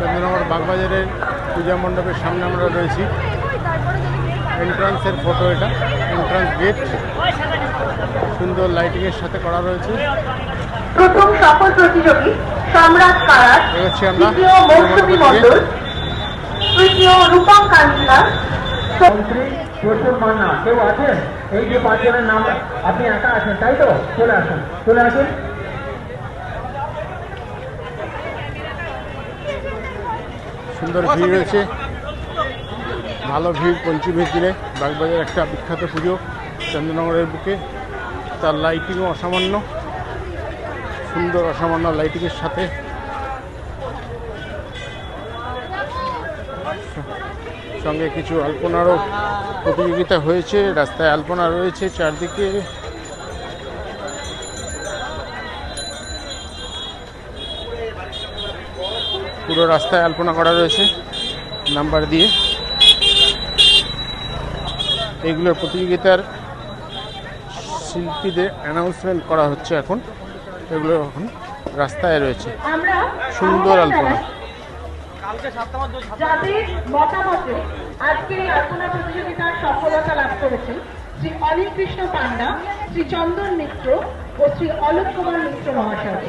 চন্দননগর বাগবাজারের পূজা মণ্ডপের সামনে আমরা রয়েছি। এন্ট্রান্সের ফটো এটা, এন্ট্রান্স গেট সুন্দর লাইটিংয়ের সাথে করা রয়েছে। প্রথম সফল প্রতিযোগী সম্রাট কারাট, দ্বিতীয় মৌসুমী মণ্ডল, তৃতীয় রূপম কাঞ্চলা। মন্ত্রী প্রচুর মান্না কেউ আছেন? এই যে পাঁচজনের নাম, আপনি একা আছেন তাই তো? চলে আসুন, চলে আসুন। সুন্দর ভিড় রয়েছে, ভালো ভিড় পঞ্চমীর দিনে। বাগবাজার একটা বিখ্যাত পুজো চন্দননগরের বুকে, তার লাইটিংও অসামান্য সুন্দর, অসামান্য লাইটিংয়ের সাথে সঙ্গে কিছু আলপনারও প্রতিযোগিতা হয়েছে। রাস্তায় আলপনা রয়েছে চারদিকে। পুরো রাস্তায় আলপনা করা রয়েছে নাম্বার দিয়ে। এইগুলোর প্রতিযোগিতার শিল্পীদের অ্যানাউন্সমেন্ট করা হচ্ছে এখন। এগুলো এখন রাস্তায় রয়েছে, সুন্দর আলপনা। যাদের মতামতে আজকের এই আলপনা প্রতিযোগিতার সফলতা লাভ করেছেন শ্রী অনিল কৃষ্ণ পান্ডা, শ্রী চন্দন মিত্র ও শ্রী অলোক কুমার মিত্র মহাশয়।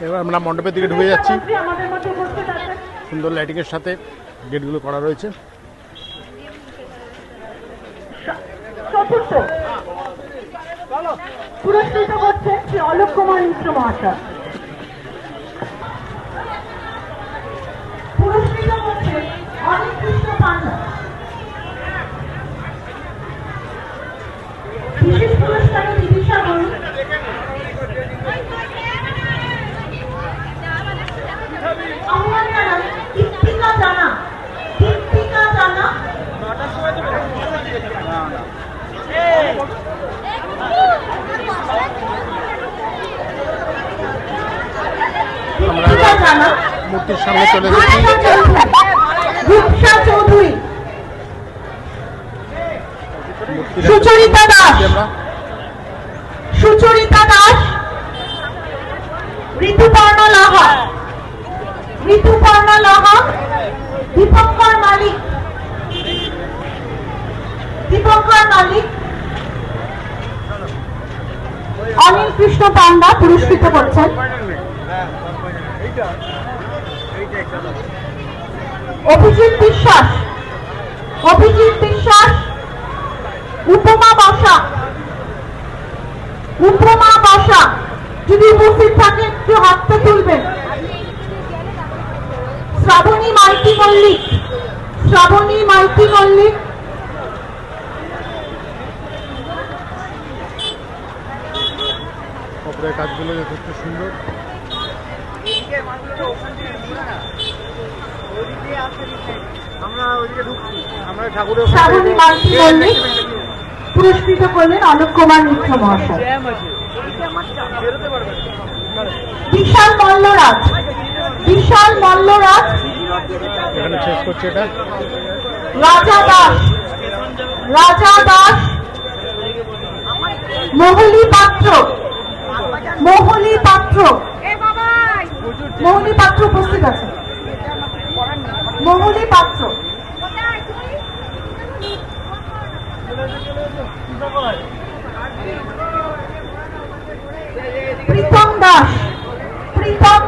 এবার আমরা মণ্ডপের দিকে ঢুকে যাচ্ছি। আমাদের মধ্যে উপস্থিত আছেন। সুন্দর লাইটিংয়ের সাথে গেটগুলো করা রয়েছে। চতুর্থ পুরস্কৃত করছেন শ্রী অলোক কুমার মিত্র মহাশয়। পুরস্কৃত করছেন অনিল কৃষ্ণ পান্ডা। বিশেষ পুরস্কারে বিদিশা গৌরী, আহ্বান জানান দীপিকা জানা। দীপিকা জানা আমরা মূর্তির সামনে চলে যাচ্ছি। রূপসা চৌধুরী, সুচরিতা দাস, সুচরিতা দাস, ঋতুপর্ণা লাহা, ঋতুপর্ণা লাহা, দীপঙ্কর মালিক, দীপঙ্কর মালিক, অনিল কৃষ্ণ পান্ডা পুরস্কৃত করছেন। অভিজিৎ বিশ্বাস, অভিজিৎ বিশ্বাস, উপমা বাসা, উপমা বাসা যদি উপস্থিত থাকে একটু হাতটা তুলবেন। শ্রাবণী মাইতি মল্লিক, শ্রাবণী মাইতি মল্লিক, উপরের কাজগুলো যথেষ্ট সুন্দর। শ্রাবণী মাইতি মল্লিক পুরস্কৃত করলেন অলোক কুমার মিত্র মহাশয়। বিশাল মল্লরাজ, বিশাল মল্লরাজ, এখানে শেষ করছে এটা। রাজা দাস, রাজা দাস, মোহলি পাত্র, মোহলি পাত্র, মোহলি পাত্র উপস্থিত আছে। মোহলি পাত্র, প্রীতম দাস, প্রীতম